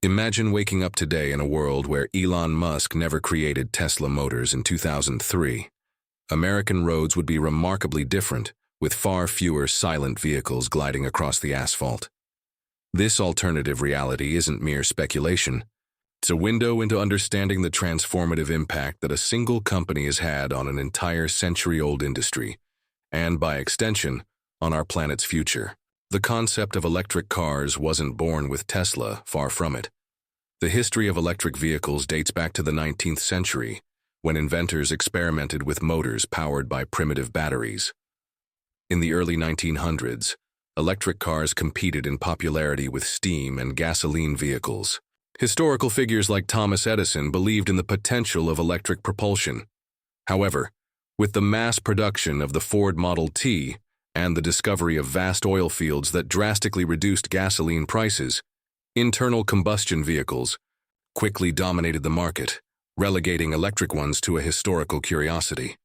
Imagine waking up today in a world where Elon Musk never created Tesla Motors in 2003. American roads would be remarkably different, with far fewer silent vehicles gliding across the asphalt. This alternative reality isn't mere speculation. It's a window into understanding the transformative impact that a single company has had on an entire century-old industry, and by extension, on our planet's future. The concept of electric cars wasn't born with Tesla, far from it. The history of electric vehicles dates back to the 19th century, when inventors experimented with motors powered by primitive batteries. In the early 1900s, electric cars competed in popularity with steam and gasoline vehicles. Historical figures like Thomas Edison believed in the potential of electric propulsion. However, with the mass production of the Ford Model T and the discovery of vast oil fields that drastically reduced gasoline prices, internal combustion vehicles quickly dominated the market, relegating electric ones to a historical curiosity.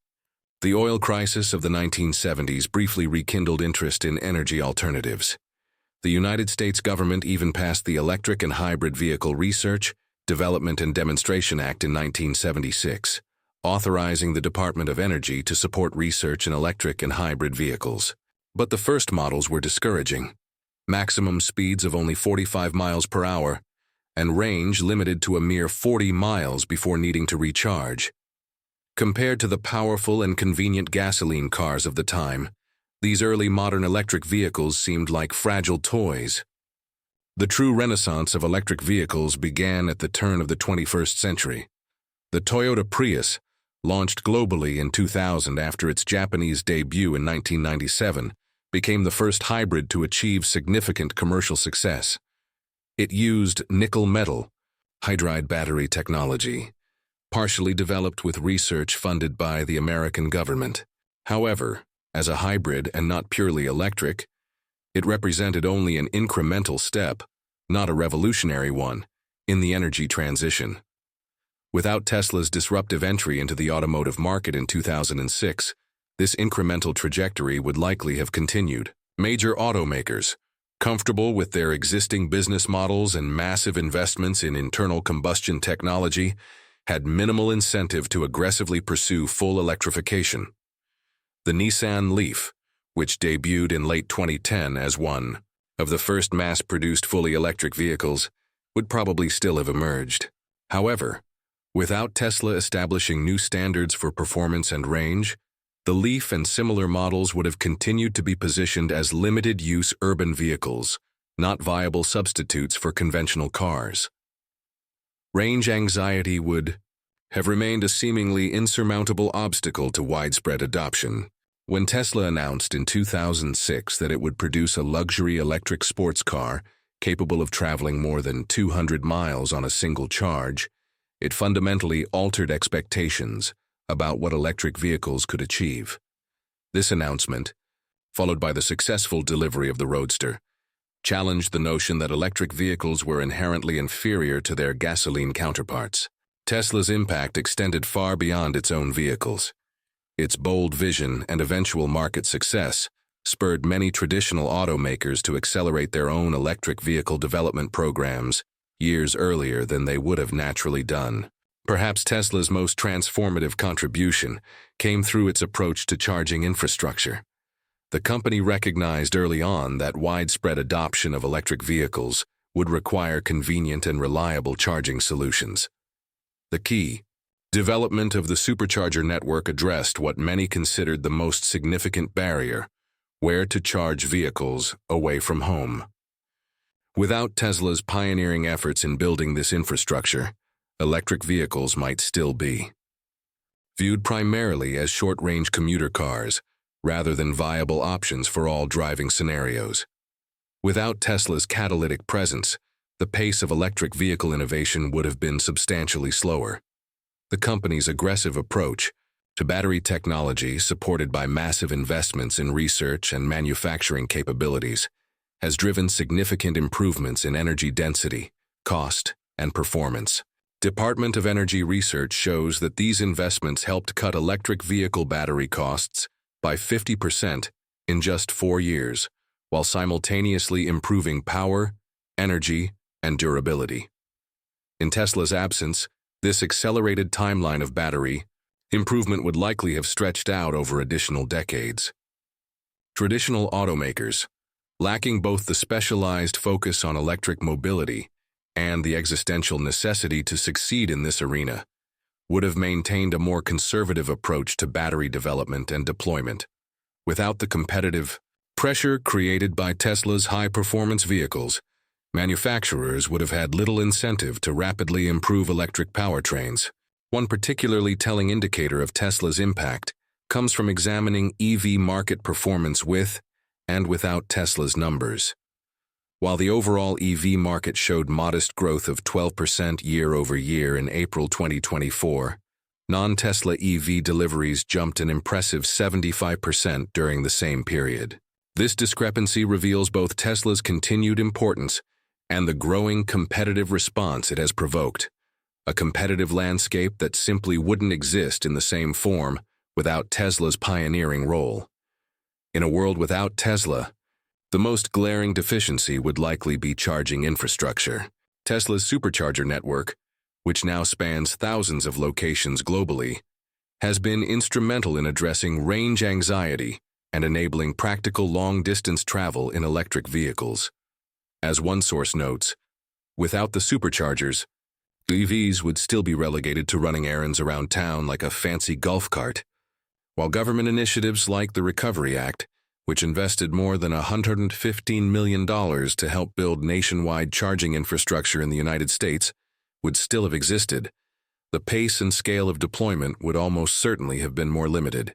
The oil crisis of the 1970s briefly rekindled interest in energy alternatives. The United States government even passed the Electric and Hybrid Vehicle Research, Development and Demonstration Act in 1976, authorizing the Department of Energy to support research in electric and hybrid vehicles. But the first models were discouraging. Maximum speeds of only 45 miles per hour, and range limited to a mere 40 miles before needing to recharge. Compared to the powerful and convenient gasoline cars of the time, these early modern electric vehicles seemed like fragile toys. The true renaissance of electric vehicles began at the turn of the 21st century. The Toyota Prius, launched globally in 2000 after its Japanese debut in 1997, became the first hybrid to achieve significant commercial success. It used nickel metal hydride battery technology, partially developed with research funded by the American government. However, as a hybrid and not purely electric, it represented only an incremental step, not a revolutionary one, in the energy transition. Without Tesla's disruptive entry into the automotive market in 2006, this incremental trajectory would likely have continued. Major automakers, comfortable with their existing business models and massive investments in internal combustion technology, had minimal incentive to aggressively pursue full electrification. The Nissan Leaf, which debuted in late 2010 as one of the first mass-produced fully electric vehicles, would probably still have emerged. However, without Tesla establishing new standards for performance and range, the Leaf and similar models would have continued to be positioned as limited-use urban vehicles, not viable substitutes for conventional cars. Range anxiety would have remained a seemingly insurmountable obstacle to widespread adoption. When Tesla announced in 2006 that it would produce a luxury electric sports car capable of traveling more than 200 miles on a single charge, it fundamentally altered expectations about what electric vehicles could achieve. This announcement, followed by the successful delivery of the Roadster, challenged the notion that electric vehicles were inherently inferior to their gasoline counterparts. Tesla's impact extended far beyond its own vehicles. Its bold vision and eventual market success spurred many traditional automakers to accelerate their own electric vehicle development programs years earlier than they would have naturally done. Perhaps Tesla's most transformative contribution came through its approach to charging infrastructure. The company recognized early on that widespread adoption of electric vehicles would require convenient and reliable charging solutions. The key development of the supercharger network addressed what many considered the most significant barrier: where to charge vehicles away from home. Without Tesla's pioneering efforts in building this infrastructure, electric vehicles might still be viewed primarily as short-range commuter cars, rather than viable options for all driving scenarios. Without Tesla's catalytic presence, the pace of electric vehicle innovation would have been substantially slower. The company's aggressive approach to battery technology, supported by massive investments in research and manufacturing capabilities, has driven significant improvements in energy density, cost, and performance. Department of Energy research shows that these investments helped cut electric vehicle battery costs by 50% in just 4 years, while simultaneously improving power, energy, and durability. In Tesla's absence, this accelerated timeline of battery improvement would likely have stretched out over additional decades. Traditional automakers, lacking both the specialized focus on electric mobility and the existential necessity to succeed in this arena, would have maintained a more conservative approach to battery development and deployment. Without the competitive pressure created by Tesla's high-performance vehicles, manufacturers would have had little incentive to rapidly improve electric powertrains. One particularly telling indicator of Tesla's impact comes from examining EV market performance with and without Tesla's numbers. While the overall EV market showed modest growth of 12% year-over-year in April 2024, non-Tesla EV deliveries jumped an impressive 75% during the same period. This discrepancy reveals both Tesla's continued importance and the growing competitive response it has provoked, a competitive landscape that simply wouldn't exist in the same form without Tesla's pioneering role. In a world without Tesla, the most glaring deficiency would likely be charging infrastructure. Tesla's supercharger network, which now spans thousands of locations globally, has been instrumental in addressing range anxiety and enabling practical long-distance travel in electric vehicles. As one source notes, without the superchargers, EVs would still be relegated to running errands around town like a fancy golf cart. While government initiatives like the Recovery Act, which invested more than $115 million to help build nationwide charging infrastructure in the United States, would still have existed, the pace and scale of deployment would almost certainly have been more limited.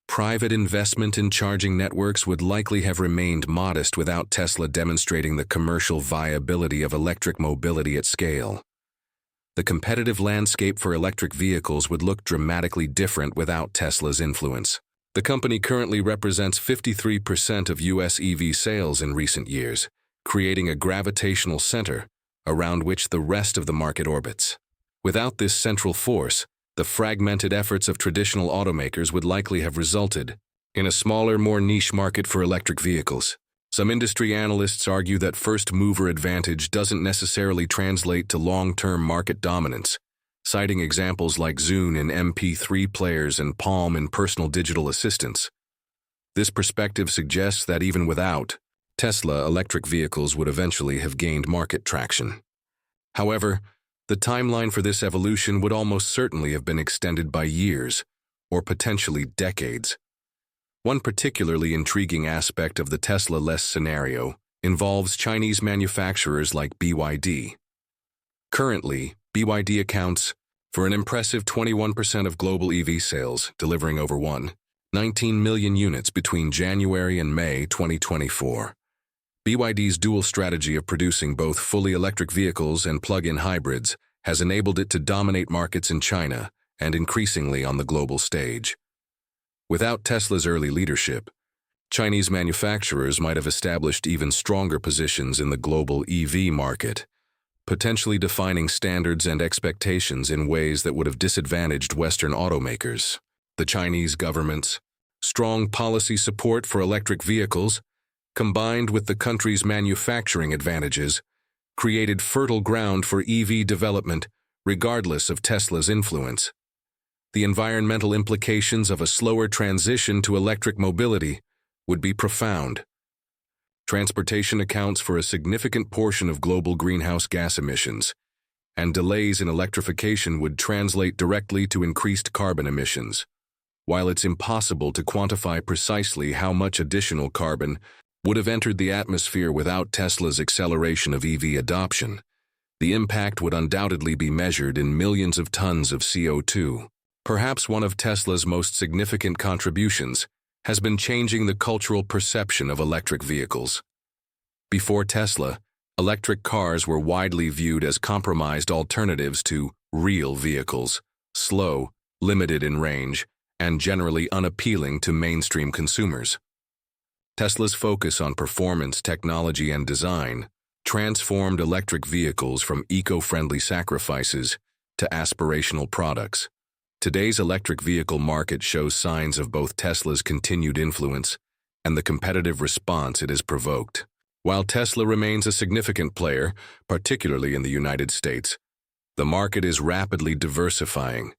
Private investment in charging networks would likely have remained modest without Tesla demonstrating the commercial viability of electric mobility at scale. The competitive landscape for electric vehicles would look dramatically different without Tesla's influence. The company currently represents 53% of U.S. EV sales in recent years, creating a gravitational center around which the rest of the market orbits. Without this central force, the fragmented efforts of traditional automakers would likely have resulted in a smaller, more niche market for electric vehicles. Some industry analysts argue that first-mover advantage doesn't necessarily translate to long-term market dominance, citing examples like Zune in MP3 players and Palm in personal digital assistants. This perspective suggests that even without Tesla, electric vehicles would eventually have gained market traction. However, the timeline for this evolution would almost certainly have been extended by years, or potentially decades. One particularly intriguing aspect of the Tesla-less scenario involves Chinese manufacturers like BYD. Currently, BYD accounts for an impressive 21% of global EV sales, delivering over 19 million units between January and May 2024. BYD's dual strategy of producing both fully electric vehicles and plug-in hybrids has enabled it to dominate markets in China and increasingly on the global stage. Without Tesla's early leadership, Chinese manufacturers might have established even stronger positions in the global EV market, potentially defining standards and expectations in ways that would have disadvantaged Western automakers. The Chinese government's strong policy support for electric vehicles, combined with the country's manufacturing advantages, created fertile ground for EV development regardless of Tesla's influence. The environmental implications of a slower transition to electric mobility would be profound. Transportation accounts for a significant portion of global greenhouse gas emissions, and delays in electrification would translate directly to increased carbon emissions. While it's impossible to quantify precisely how much additional carbon would have entered the atmosphere without Tesla's acceleration of EV adoption, the impact would undoubtedly be measured in millions of tons of CO2. Perhaps one of Tesla's most significant contributions has been changing the cultural perception of electric vehicles. Before Tesla, electric cars were widely viewed as compromised alternatives to real vehicles, slow, limited in range, and generally unappealing to mainstream consumers. Tesla's focus on performance, technology, and design transformed electric vehicles from eco-friendly sacrifices to aspirational products. Today's electric vehicle market shows signs of both Tesla's continued influence and the competitive response it has provoked. While Tesla remains a significant player, particularly in the United States, The market is rapidly diversifying.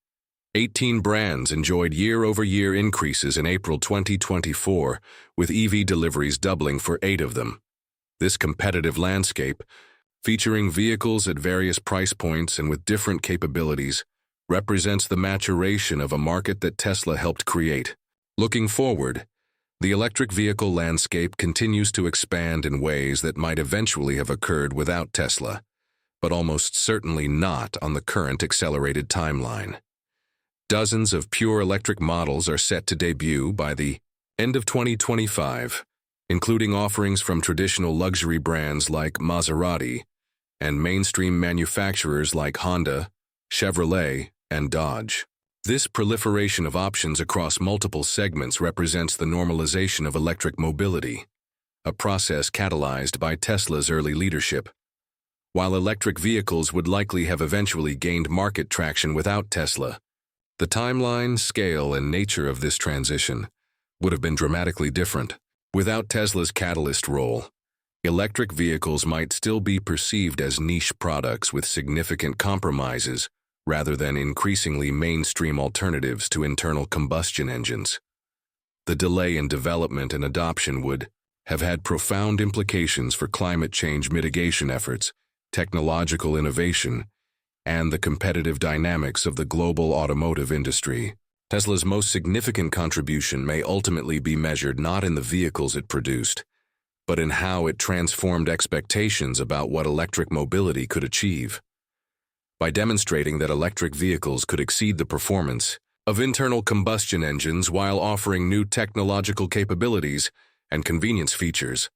18 brands enjoyed year-over-year increases in April 2024, with EV deliveries doubling for 8 of them. This competitive landscape, featuring vehicles at various price points and with different capabilities, represents the maturation of a market that Tesla helped create. Looking forward, the electric vehicle landscape continues to expand in ways that might eventually have occurred without Tesla, but almost certainly not on the current accelerated timeline. Dozens of pure electric models are set to debut by the end of 2025, including offerings from traditional luxury brands like Maserati and mainstream manufacturers like Honda, Chevrolet, and Dodge. This proliferation of options across multiple segments represents the normalization of electric mobility, a process catalyzed by Tesla's early leadership. While electric vehicles would likely have eventually gained market traction without Tesla, the timeline, scale, and nature of this transition would have been dramatically different. Without Tesla's catalyst role, electric vehicles might still be perceived as niche products with significant compromises rather than increasingly mainstream alternatives to internal combustion engines. The delay in development and adoption would have had profound implications for climate change mitigation efforts, technological innovation, and the competitive dynamics of the global automotive industry. Tesla's most significant contribution may ultimately be measured not in the vehicles it produced, but in how it transformed expectations about what electric mobility could achieve. By demonstrating that electric vehicles could exceed the performance of internal combustion engines while offering new technological capabilities and convenience features,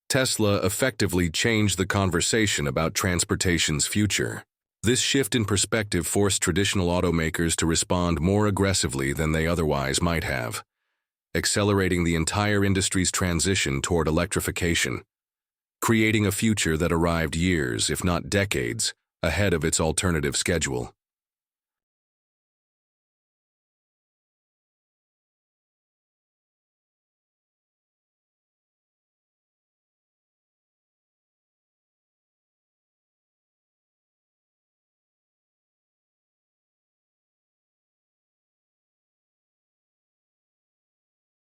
Tesla effectively changed the conversation about transportation's future. This shift in perspective forced traditional automakers to respond more aggressively than they otherwise might have, accelerating the entire industry's transition toward electrification, creating a future that arrived years, if not decades, ahead of its alternative schedule.